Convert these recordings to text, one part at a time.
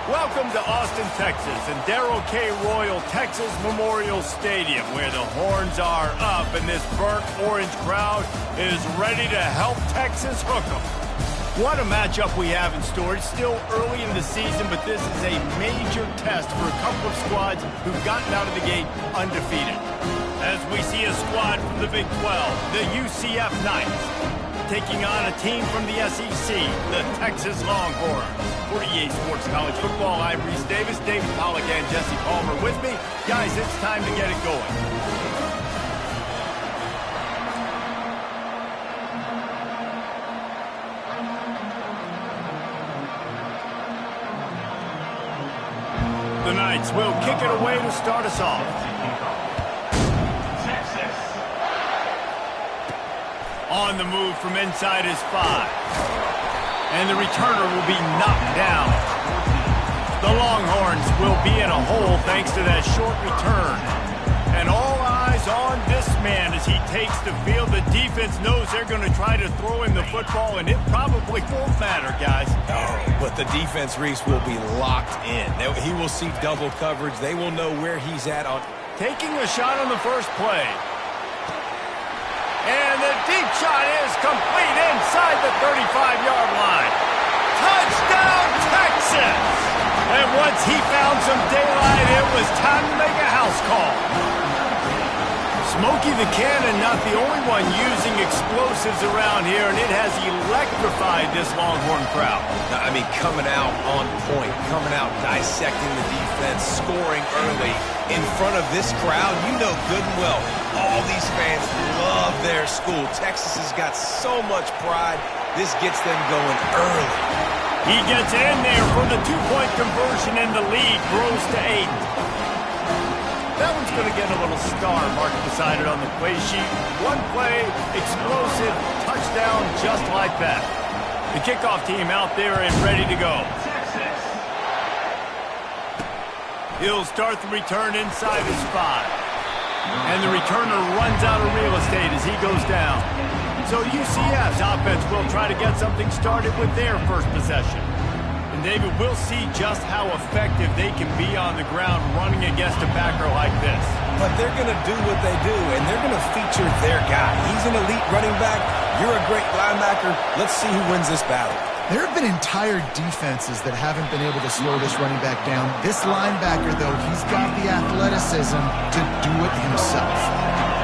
Welcome to Austin, Texas, and Darrell K. Royal Texas Memorial Stadium, where the horns are up and this burnt orange crowd is ready to help Texas hook 'em. What a matchup we have in store. It's still early in the season, but this is a major test for a couple of squads who've gotten out of the gate undefeated. As we see a squad from the Big 12, the UCF Knights, taking on a team from the SEC, the Texas Longhorns. For EA Sports College Football, I'm Reese Davis, David Pollack, and Jesse Palmer with me. Guys, it's time to get it going. The Knights will kick it away to start us off. On the move from inside his 5. And the returner will be knocked down. The Longhorns will be in a hole thanks to that short return. And all eyes on this man as he takes the field. The defense knows they're going to try to throw him the football, and it probably won't matter, guys. Oh, but the defense, Reese, will be locked in. He will see double coverage. They will know where he's at on taking a shot on the first play. And the deep shot is complete inside the 35-yard line. Touchdown, Texas! And once he found some daylight, it was time to make a house call. Smokey the Cannon, not the only one using explosives around here, and it has electrified this Longhorn crowd. I mean, coming out on point, coming out dissecting the defense, scoring early in front of this crowd. You know good and well, all these fans love their school. Texas has got so much pride. This gets them going early. He gets in there for the two-point conversion, and the lead grows to 8. That one's going to get a little star marked beside it on the play sheet. One play, explosive, touchdown, just like that. The kickoff team out there and ready to go. He'll start the return inside his 5. And the returner runs out of real estate as he goes down. So UCF's offense will try to get something started with their first possession. And David, we'll see just how effective they can be on the ground running against a backer like this. But they're going to do what they do, and they're going to feature their guy. He's an elite running back. You're a great linebacker. Let's see who wins this battle. There have been entire defenses that haven't been able to slow this running back down. This linebacker, though, he's got the athleticism to do it himself.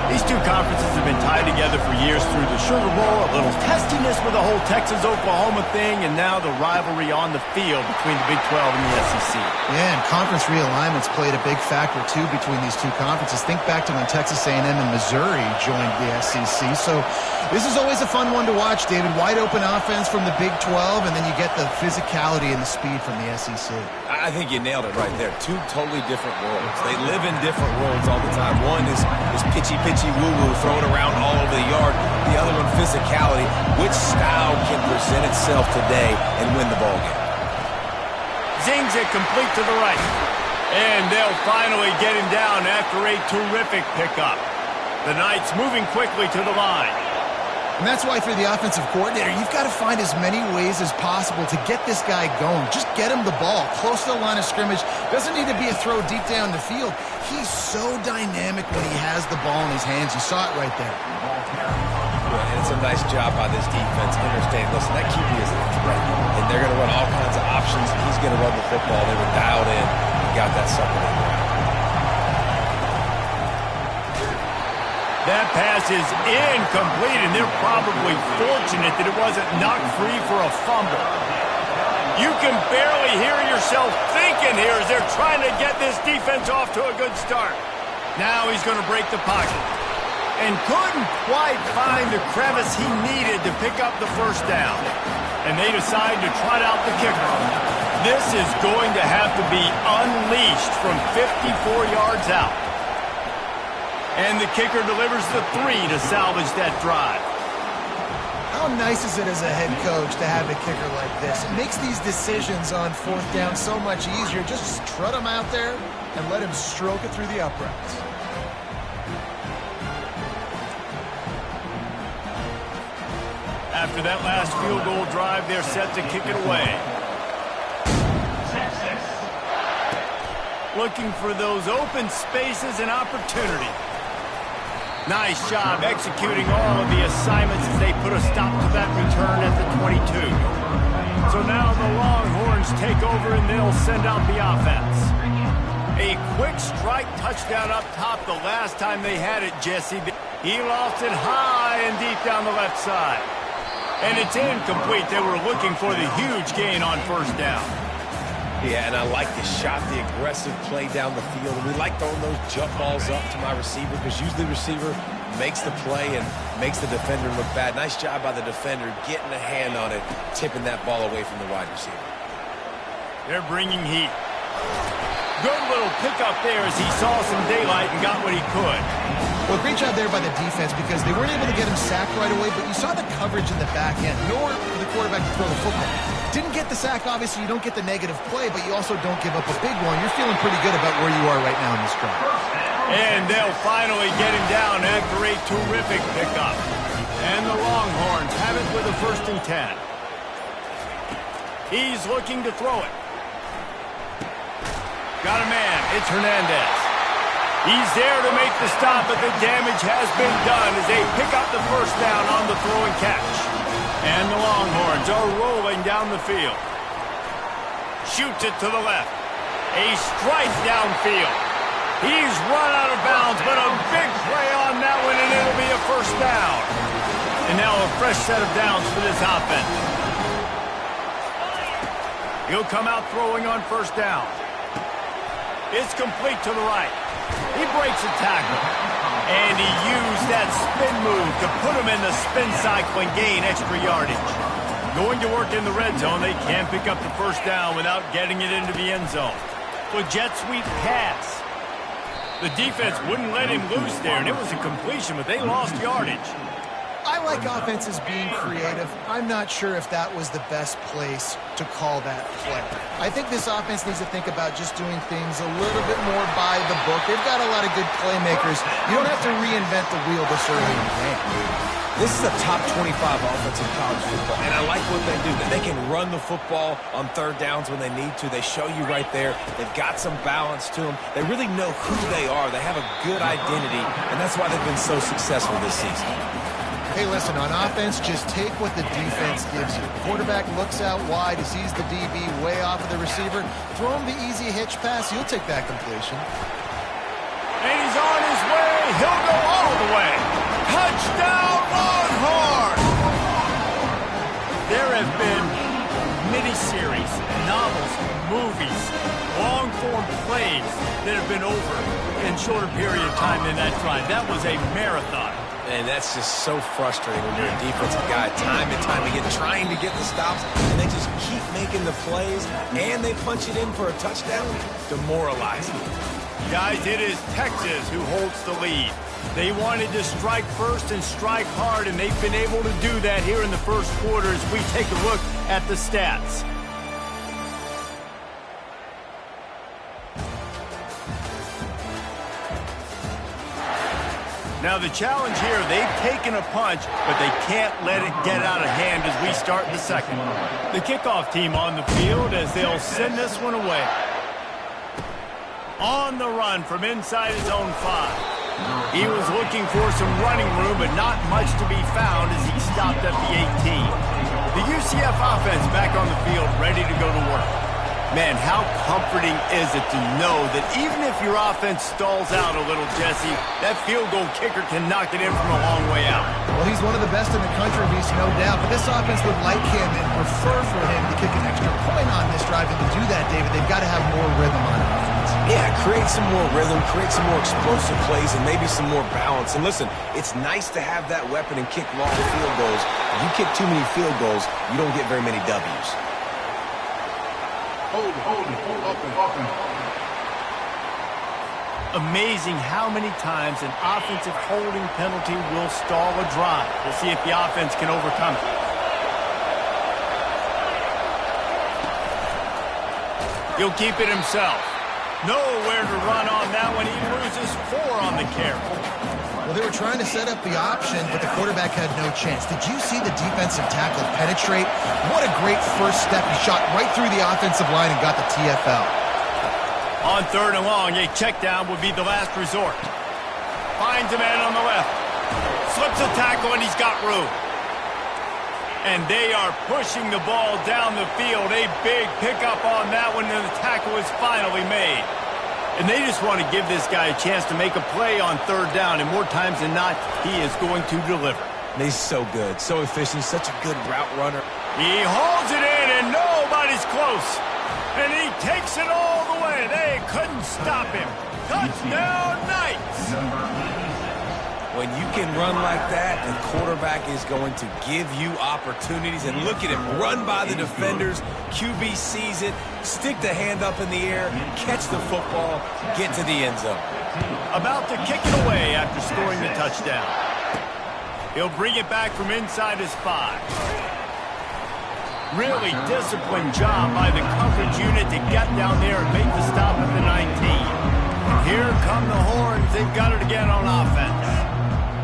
These two conferences have been tied together for years through the Sugar Bowl, a little testiness with the whole Texas-Oklahoma thing, and now the rivalry on the field between the Big 12 and the SEC. Yeah, and conference realignments played a big factor, too, between these two conferences. Think back to when Texas A&M and Missouri joined the SEC. So this is always a fun one to watch, David. Wide-open offense from the Big 12, and then you get the physicality and the speed from the SEC. I think you nailed it right there. Two totally different worlds. They live in different worlds all the time. One is pitchy woo-woo, thrown around all over the yard. The other one, physicality. Which style can present itself today and win the ball game? Zings it complete to the right. And they'll finally get him down after a terrific pickup. The Knights moving quickly to the line. And that's why through the offensive coordinator, you've got to find as many ways as possible to get this guy going. Just get him the ball close to the line of scrimmage. Doesn't need to be a throw deep down the field. He's so dynamic when he has the ball in his hands. You saw it right there. Yeah, and it's a nice job by this defense understanding, listen, that QB is a threat. And they're going to run all kinds of options. He's going to run the football. They were dialed in and got that sucker in there. That pass is incomplete, and they're probably fortunate that it wasn't knocked free for a fumble. You can barely hear yourself thinking here as they're trying to get this defense off to a good start. Now he's going to break the pocket. And couldn't quite find the crevice he needed to pick up the first down. And they decide to trot out the kicker. This is going to have to be unleashed from 54 yards out. And the kicker delivers the 3 to salvage that drive. How nice is it as a head coach to have a kicker like this? It makes these decisions on fourth down so much easier. Just strut him out there and let him stroke it through the uprights. After that last field goal drive, they're set to kick it away. looking for those open spaces and opportunity. Nice job executing all of the assignments as they put a stop to that return at the 22. So now the Longhorns take over and they'll send out the offense. A quick strike touchdown up top the last time they had it, Jesse. He lost it high and deep down the left side. And it's incomplete. They were looking for the huge gain on first down. Yeah, and I like the shot, the aggressive play down the field. We like throwing those jump balls up to my receiver because usually the receiver makes the play and makes the defender look bad. Nice job by the defender getting a hand on it, tipping that ball away from the wide receiver. They're bringing heat. Good little pickup there as he saw some daylight and got what he could. Well, great job there by the defense because they weren't able to get him sacked right away, but you saw the coverage in the back end. Nor for the quarterback to throw the football. Didn't get the sack, obviously. You don't get the negative play, but you also don't give up a big one. You're feeling pretty good about where you are right now in this drive. And they'll finally get him down after a terrific pickup. And the Longhorns have it with a 1st and 10. He's looking to throw it. Got a man. It's Hernandez. He's there to make the stop, but the damage has been done as they pick up the first down on the throw and catch. And the Longhorns are rolling down the field. Shoots it to the left. A strike downfield. He's run out of bounds, but a big play on that one, and it'll be a first down. And now a fresh set of downs for this offense. He'll come out throwing on first down. It's complete to the right. He breaks a tackle. And he used that spin move to put him in the spin cycle and gain extra yardage. Going to work in the red zone, they can't pick up the first down without getting it into the end zone. So jet sweep pass. The defense wouldn't let him loose there, and it was a completion, but they lost yardage. I like offenses being creative. I'm not sure if that was the best place to call that play. I think this offense needs to think about just doing things a little bit more by the book. They've got a lot of good playmakers. You don't have to reinvent the wheel this early in the game. This is a top 25 offense in college football, and I like what they do. That they can run the football on 3rd downs when they need to. They show you right there. They've got some balance to them. They really know who they are. They have a good identity, and that's why they've been so successful this season. Hey, listen, on offense, just take what the defense gives you. The quarterback looks out wide, he sees the DB way off of the receiver. Throw him the easy hitch pass, you'll take that completion. And he's on his way. He'll go all the way. Touchdown, Longhorns! There have been miniseries, novels, movies, long-form plays that have been over in shorter period of time than that drive. That was a marathon. And that's just so frustrating when you're a defensive guy, time and time again, trying to get the stops, and they just keep making the plays, and they punch it in for a touchdown. Demoralizing. Guys, it is Texas who holds the lead. They wanted to strike first and strike hard, and they've been able to do that here in the first quarter as we take a look at the stats. Now the challenge here, they've taken a punch, but they can't let it get out of hand as we start the second. The kickoff team on the field as they'll send this one away. On the run from inside his own 5. He was looking for some running room, but not much to be found as he stopped at the 18. The UCF offense back on the field, ready to go to work. Man, how comforting is it to know that even if your offense stalls out a little, Jesse, that field goal kicker can knock it in from a long way out. Well, he's one of the best in the country, Beast, no doubt. But this offense would like him and prefer for him to kick an extra point on this drive. And to do that, David, they've got to have more rhythm on offense. Yeah, create some more rhythm, create some more explosive plays, and maybe some more balance. And listen, it's nice to have that weapon and kick long field goals. If you kick too many field goals, you don't get very many W's. Hold open. Amazing how many times an offensive holding penalty will stall a drive. We'll see if the offense can overcome it. He'll keep it himself. Nowhere to run on that one. He loses 4 on the carry. Well, they were trying to set up the option, but the quarterback had no chance. Did you see the defensive tackle penetrate? What a great first step. He shot right through the offensive line and got the TFL. On 3rd and long, a check down would be the last resort. Finds a man on the left. Slips a tackle, and he's got room. And they are pushing the ball down the field. A big pickup on that one, and the tackle is finally made. And they just want to give this guy a chance to make a play on 3rd down, and more times than not, he is going to deliver. He's so good, so efficient, such a good route runner. He holds it in, and nobody's close. And he takes it all the way. They couldn't stop him. Touchdown, Knights! When you can run like that, the quarterback is going to give you opportunities. And look at him run by the defenders. QB sees it, stick the hand up in the air, catch the football, get to the end zone. About to kick it away after scoring the touchdown. He'll bring it back from inside his 5. Really disciplined job by the coverage unit to get down there and make the stop at the 19. Here come the horns. They've got it again on offense.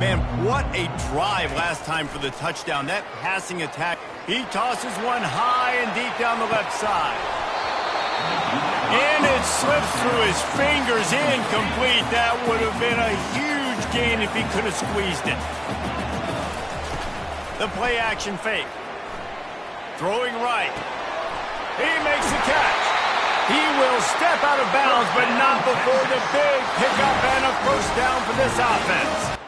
Man, what a drive last time for the touchdown. That passing attack. He tosses one high and deep down the left side. And it slips through his fingers, incomplete. That would have been a huge gain if he could have squeezed it. The play action fake. Throwing right. He makes the catch. He will step out of bounds, but not before the big pickup and a first down for this offense.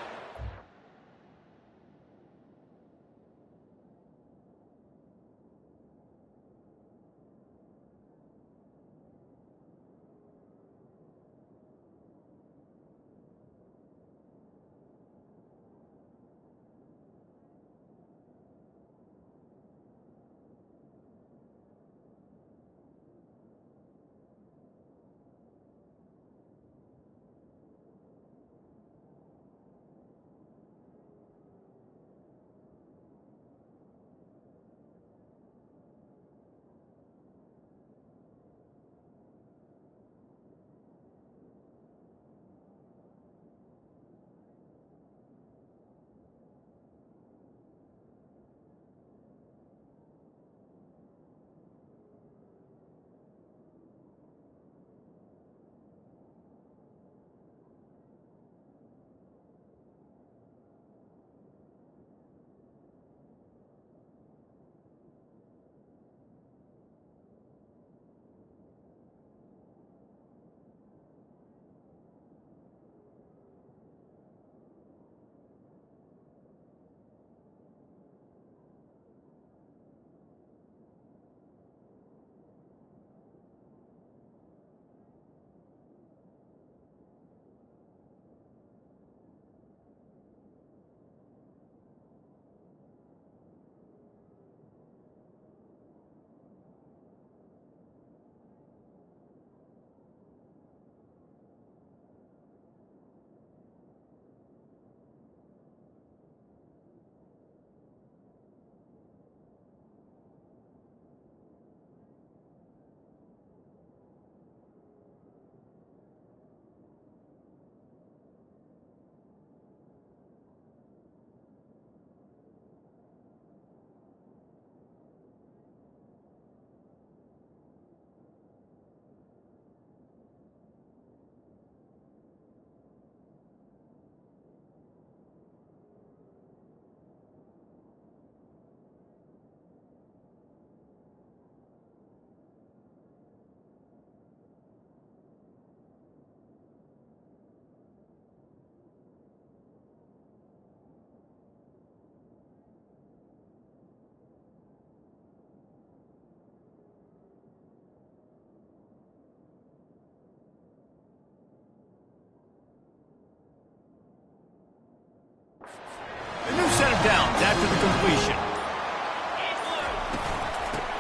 Downs after the completion.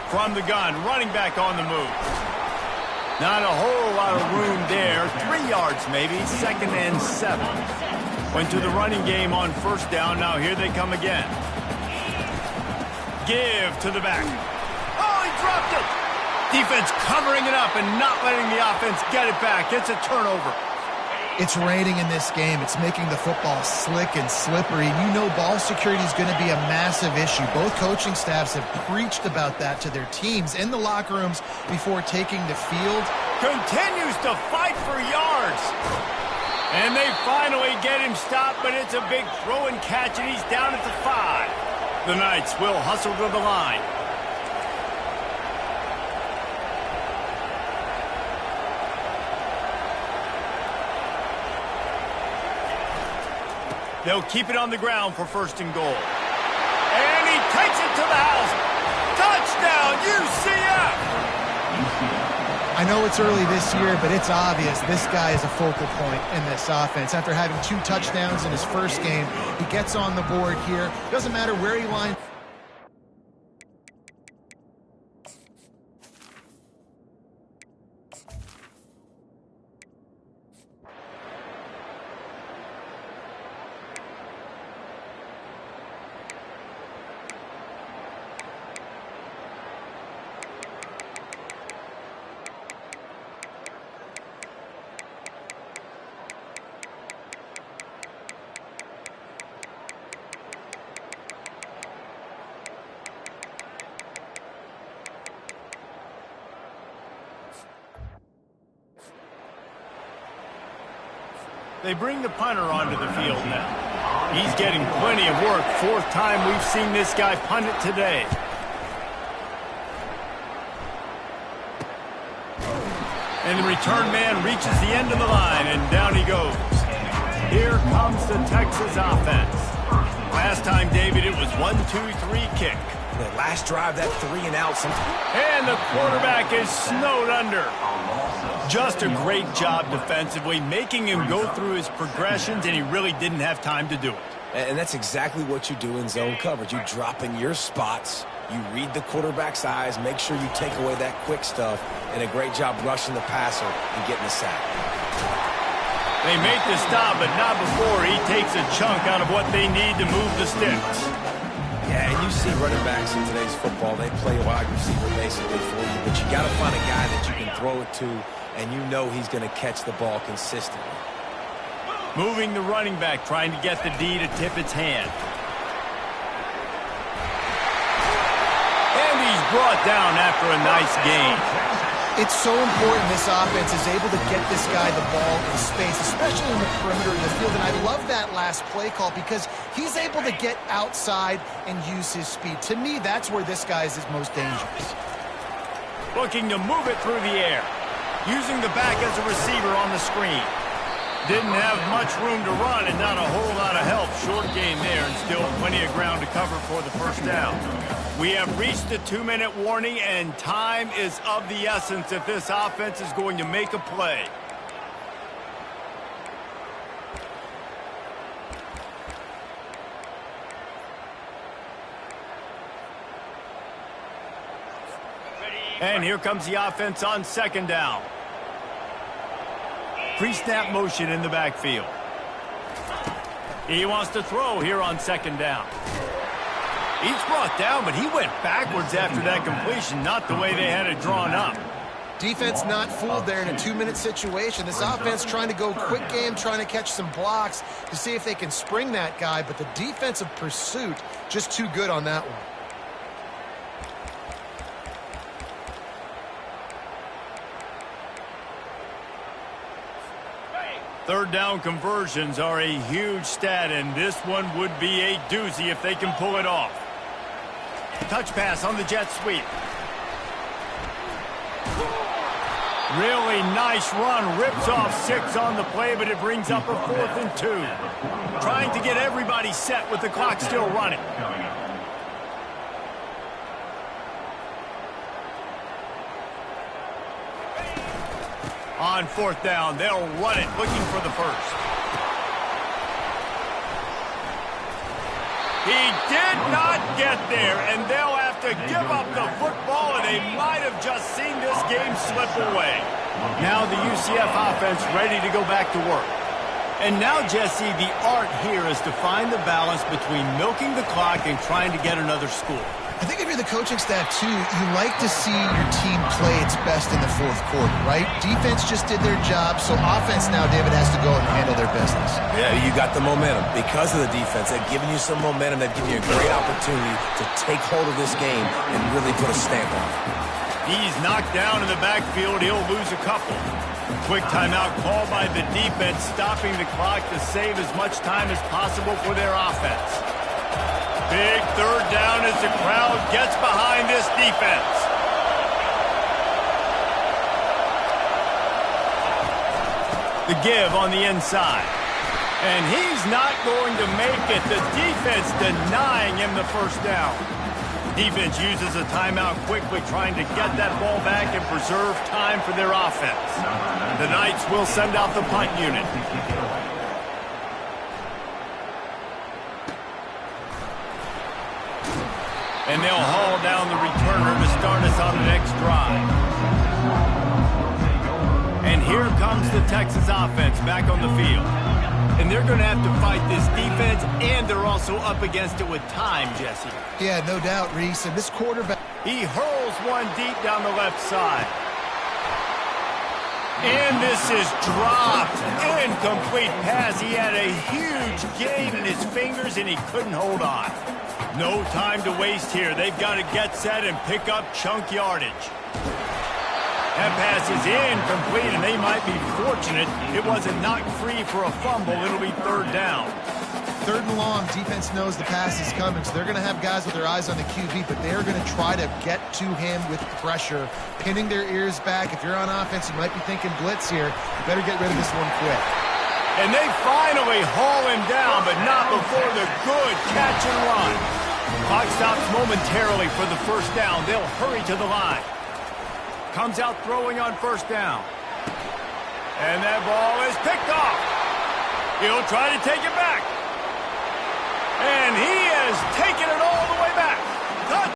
From the gun, running back on the move. Not a whole lot of room there. 3 yards maybe, 2nd and 7. Went to the running game on 1st down. Now here they come again. Give to the back. Oh, he dropped it. Defense covering it up and not letting the offense get it back. It's a turnover. It's raining in this game. It's making the football slick and slippery. You know ball security is going to be a massive issue. Both coaching staffs have preached about that to their teams in the locker rooms before taking the field. Continues to fight for yards. And they finally get him stopped, but it's a big throw and catch, and he's down at the 5. The Knights will hustle to the line. They'll keep it on the ground for 1st and goal. And he takes it to the house. Touchdown, UCF! I know it's early this year, but it's obvious this guy is a focal point in this offense. After having 2 touchdowns in his first game, he gets on the board here. Doesn't matter where he lines. They bring the punter onto the field now. He's getting plenty of work. 4th time we've seen this guy punt it today. And the return man reaches the end of the line, and down he goes. Here comes the Texas offense. Last time, David, it was 1-2-3 kick. The last drive, that 3 and out. And the quarterback is snowed under. Just a great job defensively, making him go through his progressions, and he really didn't have time to do it. And that's exactly what you do in zone coverage. You drop in your spots, you read the quarterback's eyes, make sure you take away that quick stuff, and a great job rushing the passer and getting the sack. They make the stop, but not before he takes a chunk out of what they need to move the sticks. Yeah, and you see running backs in today's football, they play a wide receiver basically for you, but you got to find a guy that you can throw it to, and you know he's going to catch the ball consistently. Moving the running back, trying to get the D to tip its hand. And he's brought down after a nice gain. It's so important this offense is able to get this guy the ball in space, especially in the perimeter of the field. And I love that last play call because he's able to get outside and use his speed. To me, that's where this guy is his most dangerous. Looking to move it through the air. Using the back as a receiver on the screen. Didn't have much room to run and not a whole lot of help. Short gain there and still plenty of ground to cover for the 1st down. We have reached the 2-minute warning, and time is of the essence if this offense is going to make a play. And here comes the offense on 2nd down. Pre-snap motion in the backfield. He wants to throw here on 2nd down. He's brought down, but he went backwards after that completion, not the way they had it drawn up. Defense not fooled there in a 2-minute situation. This offense trying to go quick game, trying to catch some blocks to see if they can spring that guy, but the defensive pursuit just too good on that one. 3rd down conversions are a huge stat, and this one would be a doozy if they can pull it off. Touch pass on the jet sweep. Really nice run. Rips off 6 on the play, but it brings up a 4th and 2. Trying to get everybody set with the clock still running. On 4th down, they'll run it, looking for the 1st. He did not get there, and they'll have to give up the football, and they might have just seen this game slip away. Now the UCF offense ready to go back to work. And now, Jesse, the art here is to find the balance between milking the clock and trying to get another score. I think if you're the coaching staff, too, you like to see your team play its best in the 4th quarter, right? Defense just did their job, so offense now, David, has to go and handle their business. Yeah, you got the momentum. Because of the defense, they've given you some momentum. They've given you a great opportunity to take hold of this game and really put a stamp on it. He's knocked down in the backfield. He'll lose a couple. Quick timeout called by the defense, stopping the clock to save as much time as possible for their offense. Big third down as the crowd gets behind this defense. The give on the inside. And he's not going to make it. The defense denying him the first down. Defense uses a timeout quickly, trying to get that ball back and preserve time for their offense. The Knights will send out the punt unit. And they'll haul down the returner to start us on the next drive. And here comes the Texas offense back on the field. And they're going to have to fight this defense, and they're also up against it with time, Jesse. Yeah, no doubt, Reese. And this quarterback... He hurls one deep down the left side. And this is dropped. Incomplete pass. He had a huge gain in his fingers, and he couldn't hold on. No time to waste here. They've got to get set and pick up chunk yardage. That pass is incomplete, and they might be fortunate it wasn't knocked free for a fumble. It'll be third down. Third and long, defense knows the pass is coming, so they're going to have guys with their eyes on the QB, but they're going to try to get to him with pressure, pinning their ears back. If you're on offense, you might be thinking blitz here. You better get rid of this one quick. And they finally haul him down, but not before the good catch and run. Clock stops momentarily for the first down. They'll hurry to the line. Comes out throwing on first down. And that ball is picked off. He'll try to take it back.